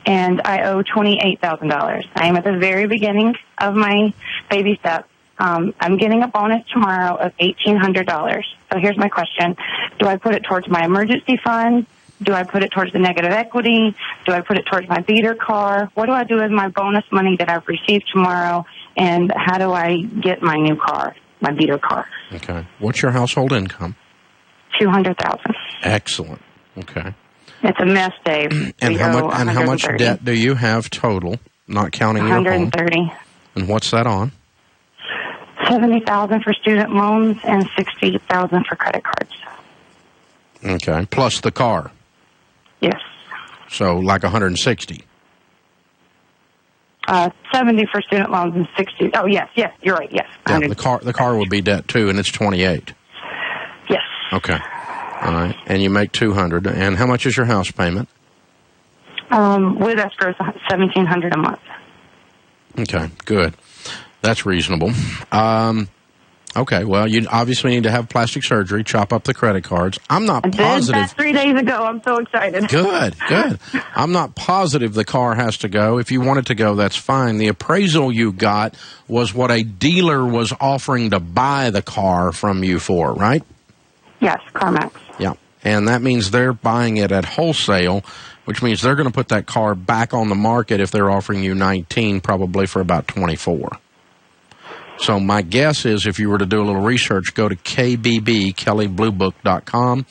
and I owe $28,000. I am at the very beginning of my baby steps. I'm getting a bonus tomorrow of $1,800. So here's my question. Do I put it towards my emergency fund? Do I put it towards the negative equity? Do I put it towards my beater car? What do I do with my bonus money that I've received tomorrow? And how do I get my new car, my beater car? Okay. What's your household income? $200,000. Excellent. Okay. It's a mess, Dave. And how much debt do you have total, not counting your home? $130,000. And what's that on? $70,000 for student loans and $60,000 for credit cards. Okay, plus the car. Yes. So like 160. 70 for student loans and 60. Oh yes, you're right. Yes. Yeah, the car will be debt too, and it's 28. Yes. Okay. All right, and you make $200. And how much is your house payment? With escrow, it's $1,700 a month. Okay, good. That's reasonable. Okay, well, you obviously need to have plastic surgery, chop up the credit cards. I'm not positive. I did that 3 days ago. I'm so excited. Good. I'm not positive the car has to go. If you want it to go, that's fine. The appraisal you got was what a dealer was offering to buy the car from you for, right? Yes, CarMax. Yeah, and that means they're buying it at wholesale, which means they're going to put that car back on the market if they're offering you 19, probably for about 24. So my guess is if you were to do a little research, go to KBBKellyBlueBook.com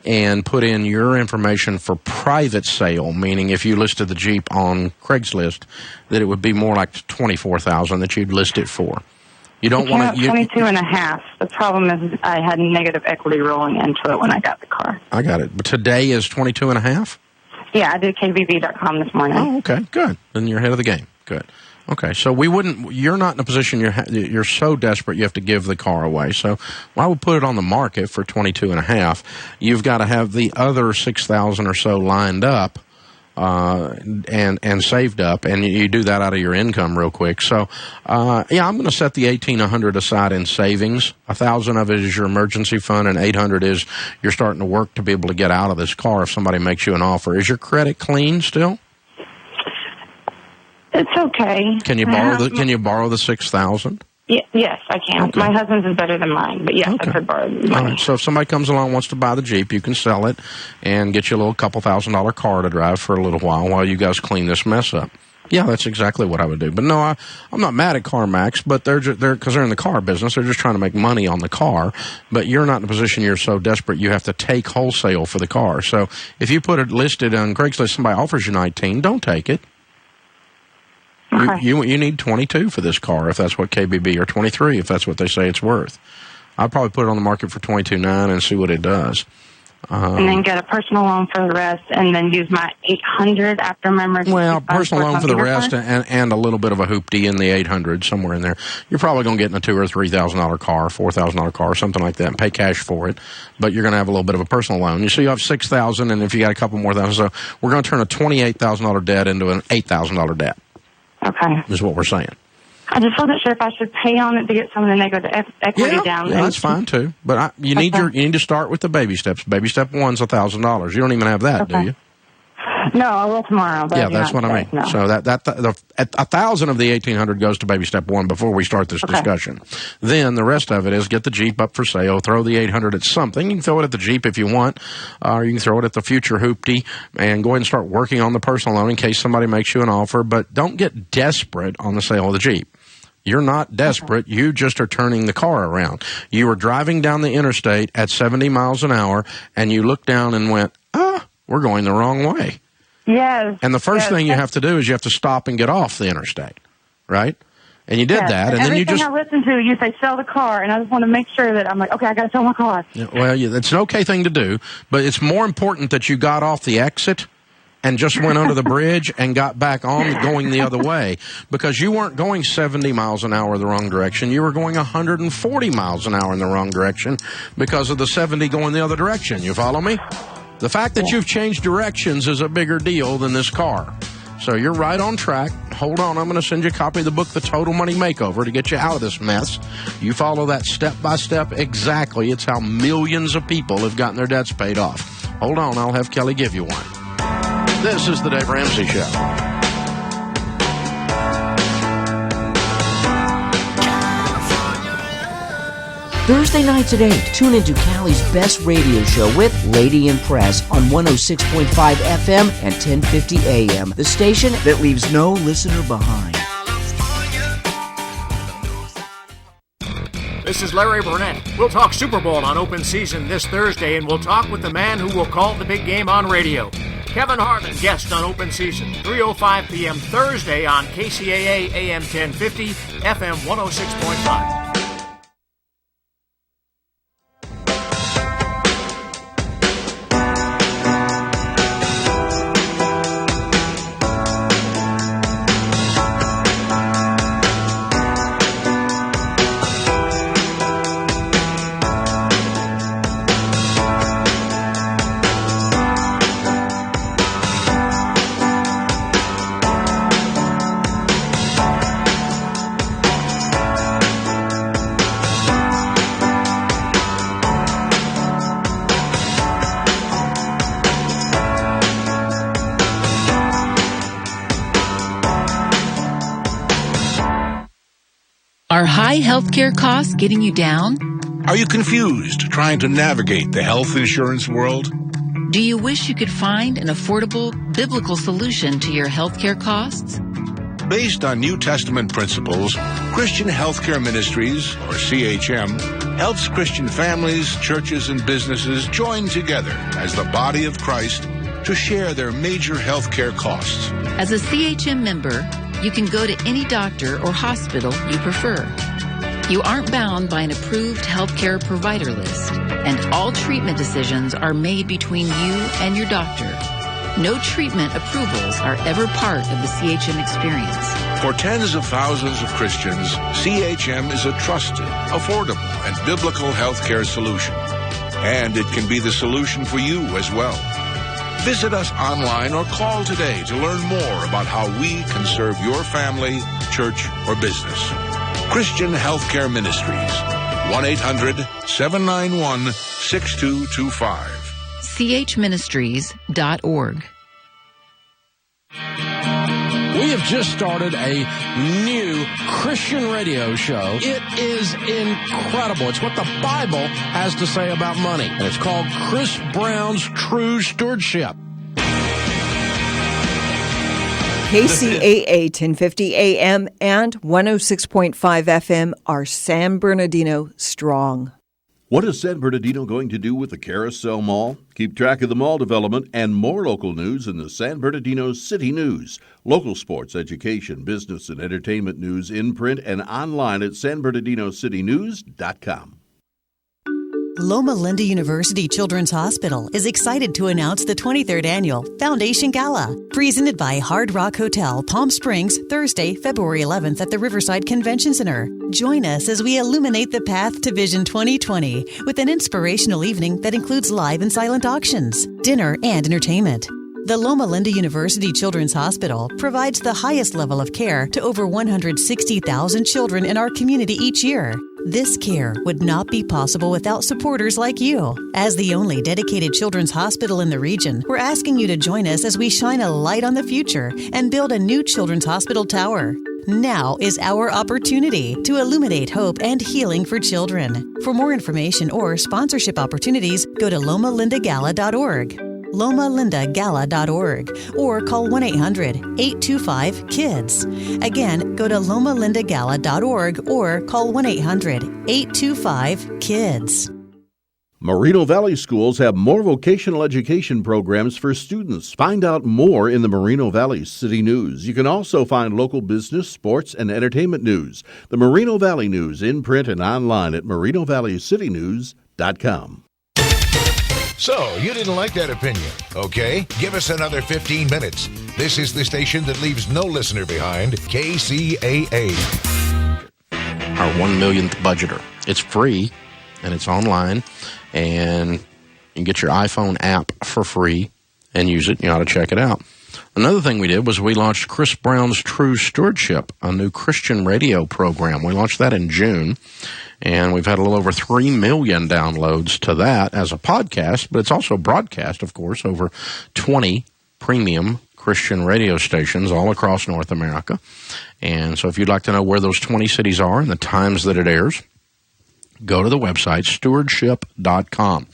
and put in your information for private sale, meaning if you listed the Jeep on Craigslist, that it would be more like $24,000 that you'd list it for. You don't want to. 22 and a half. The problem is I had negative equity rolling into it when I got the car. I got it. But today is 22 and a half? Yeah, I did KBB.com this morning. Oh, okay, good. Then you're ahead of the game. Good. Okay, so you're not in a position you're so desperate you have to give the car away. So why would put it on the market for 22 and a half? You've got to have the other 6,000 or so lined up and saved up, and you do that out of your income real quick. So I'm going to set the $1,800 aside in savings. 1,000 of it is your emergency fund, and 800 is you're starting to work to be able to get out of this car if somebody makes you an offer. Is your credit clean still? It's okay. Can you borrow the 6,000? Yes, I can. Okay. My husband's is better than mine, but yes, okay. I could borrow money. All right. So if somebody comes along and wants to buy the Jeep, you can sell it and get you a little couple $1,000 car to drive for a little while you guys clean this mess up. Yeah, that's exactly what I would do. But no, I'm not mad at CarMax, but they're because they're in the car business. They're just trying to make money on the car. But you're not in a position you're so desperate you have to take wholesale for the car. So if you put it listed on Craigslist, somebody offers you 19, don't take it. Okay. You need 22 for this car if that's what KBB, or 23 if that's what they say it's worth. I'd probably put it on the market for $22,900 and see what it does. And then get a personal loan for the rest, and then use my $800 after my emergency. Well, personal loan for the rest, and a little bit of a hoopty in the $800 somewhere in there. You're probably going to get in a $2,000 or $3,000 car, $4,000 car, something like that, and pay cash for it. But you're going to have a little bit of a personal loan. So you have $6,000, and if you got a couple more thousand, so we're going to turn a $28,000 debt into an $8,000 debt. Okay. Is what we're saying. I just wasn't sure if I should pay on it to get some of the negative equity down. Yeah, that's fine too. But you need to start with the baby steps. Baby step 1's $1,000. You don't even have that, do you? No, I will tomorrow. But yeah, that's what I mean. No. So that $1,000 of the $1,800 goes to baby step 1 before we start this discussion. Then the rest of it is get the Jeep up for sale, throw the $800 at something. You can throw it at the Jeep if you want, or you can throw it at the future hoopty, and go ahead and start working on the personal loan in case somebody makes you an offer. But don't get desperate on the sale of the Jeep. You're not desperate. Okay. You just are turning the car around. You were driving down the interstate at 70 miles an hour, and you looked down and went, we're going the wrong way. Yes. And the first thing you have to do is you have to stop and get off the interstate, right? And you did that, and then you just... Everything I listen to, you say sell the car, and I just want to make sure that I'm like, okay, I got to sell my car. Yeah, well, it's an okay thing to do, but it's more important that you got off the exit and just went under the bridge and got back on going the other way, because you weren't going 70 miles an hour the wrong direction. You were going 140 miles an hour in the wrong direction because of the 70 going the other direction. You follow me? The fact that you've changed directions is a bigger deal than this car. So you're right on track. Hold on, I'm going to send you a copy of the book, The Total Money Makeover, to get you out of this mess. You follow that step by step exactly. It's how millions of people have gotten their debts paid off. Hold on, I'll have Kelly give you one. This is the Dave Ramsey Show. Thursday nights at 8, tune into Callie's best radio show with Lady Impress on 106.5 FM and 1050 AM, the station that leaves no listener behind. This is Larry Burnett. We'll talk Super Bowl on Open Season this Thursday, and we'll talk with the man who will call the big game on radio. Kevin Harlan, guest on Open Season, 3:05 p.m. Thursday on KCAA AM 1050, FM 106.5. Are high healthcare costs getting you down? Are you confused trying to navigate the health insurance world? Do you wish you could find an affordable, biblical solution to your healthcare costs? Based on New Testament principles, Christian Healthcare Ministries, or CHM, helps Christian families, churches, and businesses join together as the body of Christ to share their major healthcare costs. As a CHM member, you can go to any doctor or hospital you prefer. You aren't bound by an approved healthcare provider list, and all treatment decisions are made between you and your doctor. No treatment approvals are ever part of the CHM experience. For tens of thousands of Christians, CHM is a trusted, affordable, and biblical healthcare solution. And it can be the solution for you as well. Visit us online or call today to learn more about how we can serve your family, church, or business. Christian Healthcare Ministries, 1-800-791-6225. chministries.org. We have just started a new Christian radio show. It is incredible. It's what the Bible has to say about money. And it's called Chris Brown's True Stewardship. KCAA 1050 AM and 106.5 FM are San Bernardino strong. What is San Bernardino going to do with the Carousel Mall? Keep track of the mall development and more local news in the San Bernardino City News. Local sports, education, business, and entertainment news in print and online at sanbernardinocitynews.com. Loma Linda University Children's Hospital is excited to announce the 23rd Annual Foundation Gala, presented by Hard Rock Hotel, Palm Springs, Thursday, February 11th at the Riverside Convention Center. Join us as we illuminate the path to Vision 2020 with an inspirational evening that includes live and silent auctions, dinner, and entertainment. The Loma Linda University Children's Hospital provides the highest level of care to over 160,000 children in our community each year. This care would not be possible without supporters like you. As the only dedicated children's hospital in the region, we're asking you to join us as we shine a light on the future and build a new children's hospital tower. Now is our opportunity to illuminate hope and healing for children. For more information or sponsorship opportunities, go to lomalindagala.org. lomalindagala.org or call 1-800-825-KIDS. Again, go to lomalindagala.org or call 1-800-825-KIDS. Moreno Valley schools have more vocational education programs for students. Find out more in the Moreno Valley City News. You can also find local business, sports, and entertainment news. The Moreno Valley News in print and online at morenovalleycitynews.com. So, you didn't like that opinion. Okay, give us another 15 minutes. This is the station that leaves no listener behind, KCAA. Our 1 millionth budgeter. It's free, and it's online, and you can get your iPhone app for free and use it. You ought to check it out. Another thing we did was we launched Chris Brown's True Stewardship, a new Christian radio program. We launched that in June. And we've had a little over 3 million downloads to that as a podcast, but it's also broadcast, of course, over 20 premium Christian radio stations all across North America. And so if you'd like to know where those 20 cities are and the times that it airs, go to the website, stewardship.com.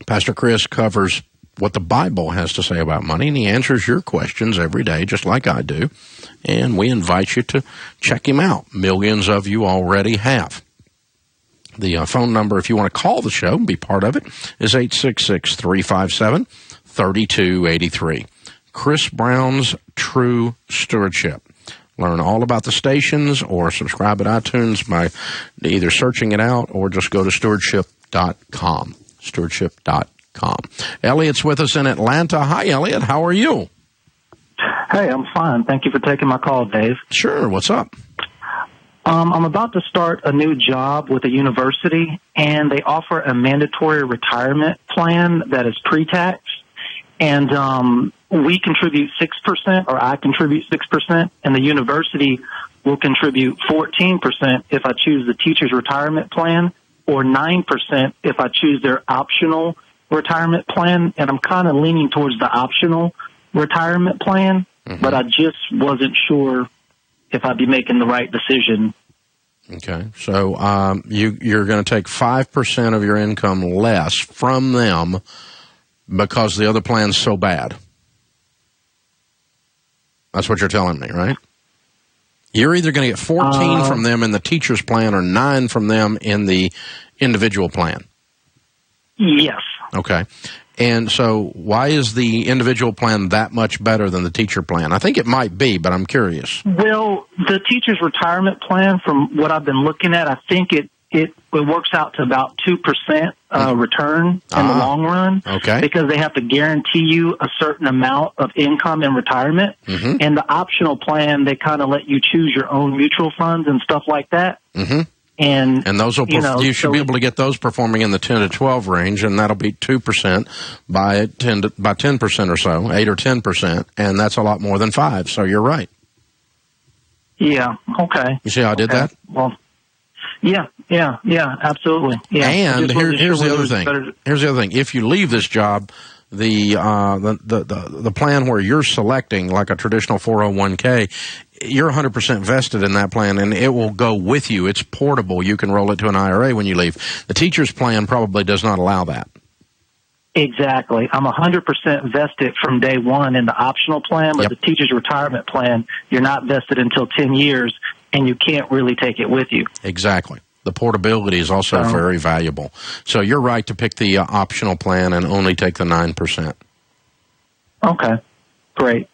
Pastor Chris covers what the Bible has to say about money, and he answers your questions every day, just like I do. And we invite you to check him out. Millions of you already have. The phone number, if you want to call the show and be part of it, is 866-357-3283. Chris Brown's True Stewardship. Learn all about the stations or subscribe at iTunes by either searching it out or just go to stewardship.com. Stewardship.com. Elliot's with us in Atlanta. Hi, Elliot. How are you? Hey, I'm fine. Thank you for taking my call, Dave. Sure. What's up? I'm about to start a new job with a university, and they offer a mandatory retirement plan that is pre-tax. And we contribute 6%, or I contribute 6%, and the university will contribute 14% if I choose the teacher's retirement plan, or 9% if I choose their optional retirement plan. And I'm kind of leaning towards the optional retirement plan, but I just wasn't sure if I'd be making the right decision Okay, so you're going to take 5% of your income less from them because the other plan's so bad. That's what you're telling me, right? You're either going to get 14 from them in the teacher's plan or 9 from them in the individual plan. Yes. Okay. And so why is the individual plan that much better than the teacher plan? I think it might be, but I'm curious. Well, the teacher's retirement plan, from what I've been looking at, I think it works out to about 2% return in the long run. Okay. Because they have to guarantee you a certain amount of income in retirement. Mm-hmm. And the optional plan, they kind of let you choose your own mutual funds and stuff like that. Mm-hmm. And those will you should be able to get those performing in the 10 to 12 range, and that'll be 2% by 10% or so, 8 or 10%, and that's a lot more than 5. So you're right. Yeah. Okay. You see how I did that? Well, yeah, absolutely. Yeah. And here's the other thing. Here's the other thing. If you leave this job, the plan where you're selecting like a traditional 401k, you're 100% vested in that plan, and it will go with you. It's portable. You can roll it to an IRA when you leave. The teacher's plan probably does not allow that. Exactly. I'm 100% vested from day one in the optional plan, but the teacher's retirement plan, you're not vested until 10 years, and you can't really take it with you. Exactly. The portability is also very valuable. So you're right to pick the optional plan and only take the 9%. Okay. Great.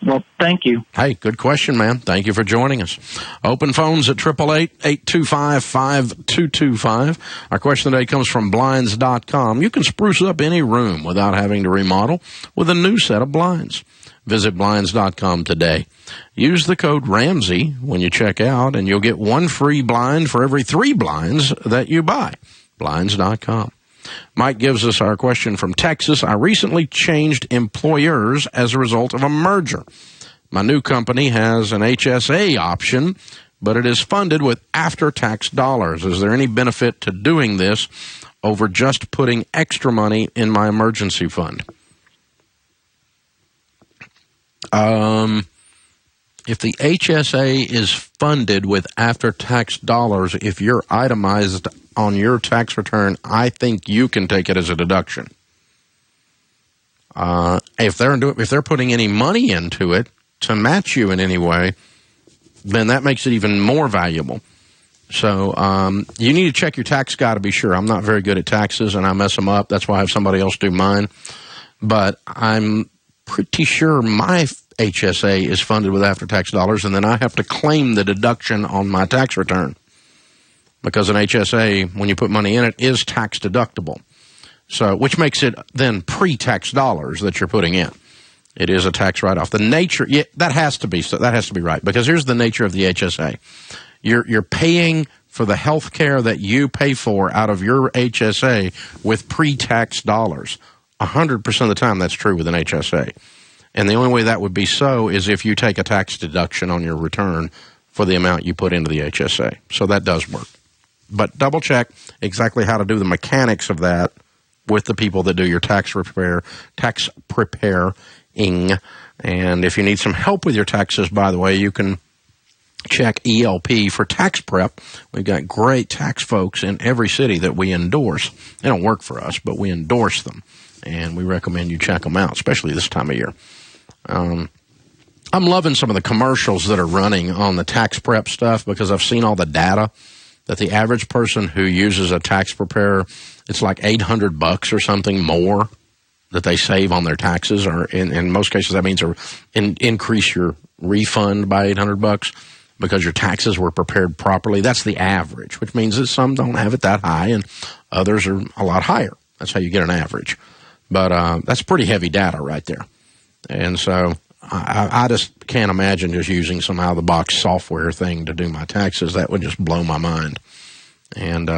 Well, thank you. Hey, good question, man. Thank you for joining us. Open phones at 888-825-5225. Our question today comes from Blinds.com. You can spruce up any room without having to remodel with a new set of blinds. Visit Blinds.com today. Use the code Ramsey when you check out, and you'll get 1 free blind for every 3 blinds that you buy. Blinds.com. Mike gives us our question from Texas. I recently changed employers as a result of a merger. My new company has an HSA option, but it is funded with after-tax dollars. Is there any benefit to doing this over just putting extra money in my emergency fund? If the HSA is funded with after-tax dollars, if you're itemized on your tax return, I think you can take it as a deduction. If they're putting any money into it to match you in any way, then that makes it even more valuable. So you need to check your tax guy to be sure. I'm not very good at taxes, and I mess them up. That's why I have somebody else do mine. But I'm pretty sure my HSA is funded with after-tax dollars, and then I have to claim the deduction on my tax return. Because an HSA, when you put money in it, is tax deductible. So, which makes it then pre-tax dollars that you're putting in. It is a tax write-off. The nature, that has to be right. Because here's the nature of the HSA. You're paying for the health care that you pay for out of your HSA with pre-tax dollars. 100% of the time that's true with an HSA. And the only way that would be so is if you take a tax deduction on your return for the amount you put into the HSA. So that does work. But double check exactly how to do the mechanics of that with the people that do your tax preparing. And if you need some help with your taxes, by the way, you can check ELP for tax prep. We've got great tax folks in every city that we endorse. They don't work for us, but we endorse them. And we recommend you check them out, especially this time of year. I'm loving some of the commercials that are running on the tax prep stuff because I've seen all the data that the average person who uses a tax preparer, it's like $800 or something more that they save on their taxes, or in most cases that means increase your refund by $800 because your taxes were prepared properly. That's the average, which means that some don't have it that high and others are a lot higher. That's how you get an average. But that's pretty heavy data right there. And so I just can't imagine just using some out-of-the-box software thing to do my taxes. That would just blow my mind. And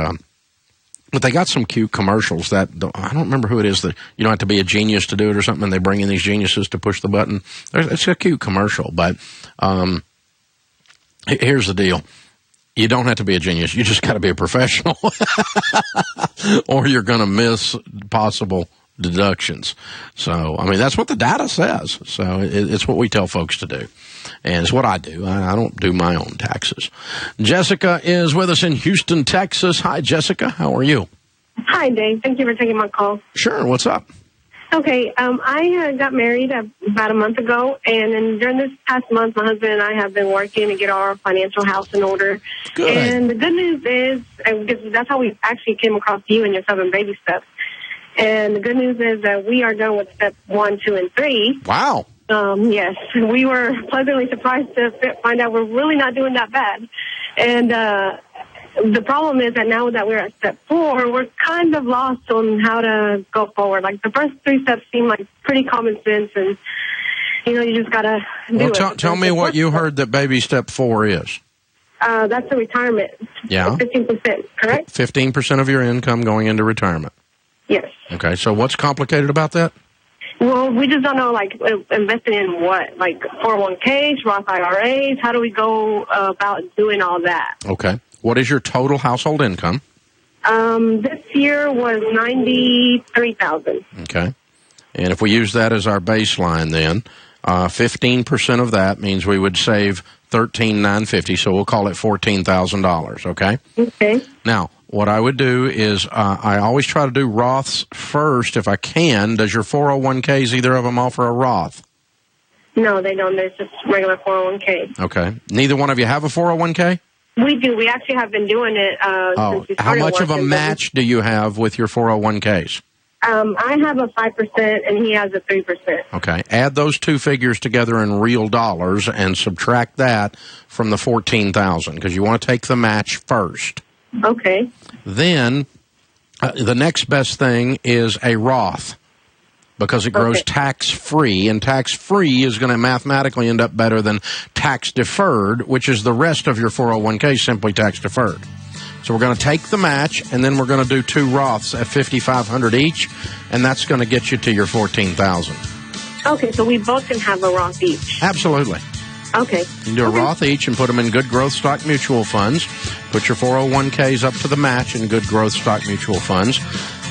but they got some cute commercials that I don't remember who it is, that you don't have to be a genius to do it or something, and they bring in these geniuses to push the button. It's a cute commercial, but here's the deal. You don't have to be a genius. You just got to be a professional or you're going to miss possible deductions. So, I mean, that's what the data says. So it's what we tell folks to do. And it's what I do. I don't do my own taxes. Jessica is with us in Houston, Texas. Hi, Jessica. How are you? Hi, Dave. Thank you for taking my call. Sure. What's up? Okay, I got married about a month ago, and then during this past month, my husband and I have been working to get our financial house in order. Good. And the good news is, because that's how we actually came across you and your 7 baby steps. And the good news is that we are done with step 1, 2, and 3. Wow. Yes, we were pleasantly surprised to find out we're really not doing that bad. And the problem is that now that we're at step 4, we're kind of lost on how to go forward. Like, the first 3 steps seem like pretty common sense, and, you just got to do it. Well, tell me what you heard that baby step 4 is. That's the retirement. Yeah. 15%, correct? 15% of your income going into retirement. Yes. Okay, so what's complicated about that? Well, we just don't know, like, investing in what? Like 401ks, Roth IRAs? How do we go about doing all that? Okay. What is your total household income? This year was $93,000. Okay. And if we use that as our baseline then, 15% of that means we would save $13,950, so we'll call it $14,000, okay? Okay. Now, what I would do is I always try to do Roths first if I can. Does your 401ks, either of them offer a Roth? No, they don't. There's just regular 401k. Okay. Neither one of you have a 401k? We do. We actually have been doing it since we started. How much of a working, match do you have with your 401ks? I have a 5% and he has a 3%. Okay. Add those two figures together in real dollars and subtract that from the $14,000 because you want to take the match first. Okay. Then the next best thing is a Roth because it grows tax-free, and tax-free is going to mathematically end up better than tax-deferred, which is the rest of your 401k simply tax-deferred. So we're going to take the match, and then we're going to do 2 Roths at $5,500 each, and that's going to get you to your $14,000. Okay, so we both can have a Roth each. Absolutely. Okay. You can do a Roth each and put them in good growth stock mutual funds. Put your 401ks up to the match in good growth stock mutual funds.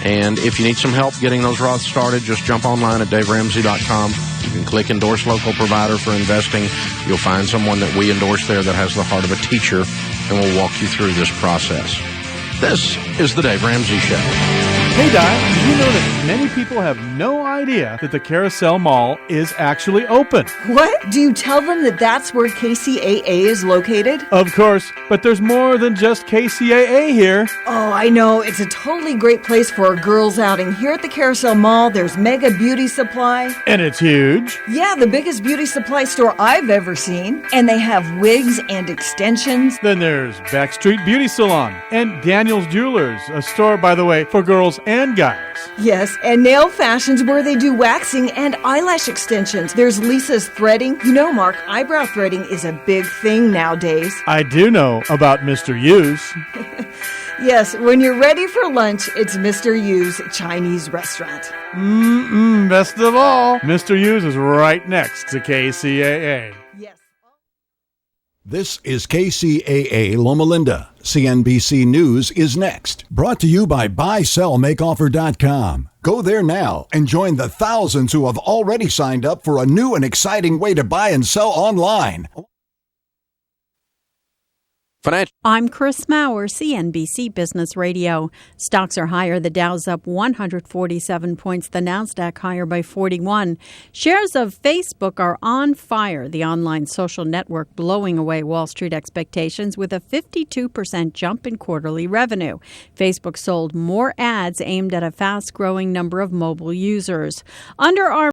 And if you need some help getting those Roths started, just jump online at DaveRamsey.com. You can click Endorse Local Provider for investing. You'll find someone that we endorse there that has the heart of a teacher, and we'll walk you through this process. This is The Dave Ramsey Show. Hey, Di, did you know that many people have no idea that the Carousel Mall is actually open? What? Do you tell them that that's where KCAA is located? Of course, but there's more than just KCAA here. Oh, I know. It's a totally great place for a girls' outing. Here at the Carousel Mall, there's Mega Beauty Supply. And it's huge. Yeah, the biggest beauty supply store I've ever seen. And they have wigs and extensions. Then there's Backstreet Beauty Salon and Daniel's Jewelers, a store, by the way, for girls and guys. Yes, and Nail Fashions where they do waxing and eyelash extensions. There's Lisa's Threading. You know, Mark, eyebrow threading is a big thing nowadays. I do know about Mr. Yu's. Yes, when you're ready for lunch, it's Mr. Yu's Chinese restaurant. Best of all, Mr. Yu's is right next to KCAA. This is KCAA Loma Linda. CNBC News is next. Brought to you by BuySellMakeOffer.com. Go there now and join the thousands who have already signed up for a new and exciting way to buy and sell online. I'm Chris Maurer, CNBC Business Radio. Stocks are higher. The Dow's up 147 points. The Nasdaq higher by 41. Shares of Facebook are on fire. The online social network blowing away Wall Street expectations with a 52% jump in quarterly revenue. Facebook sold more ads aimed at a fast-growing number of mobile users. Under Armour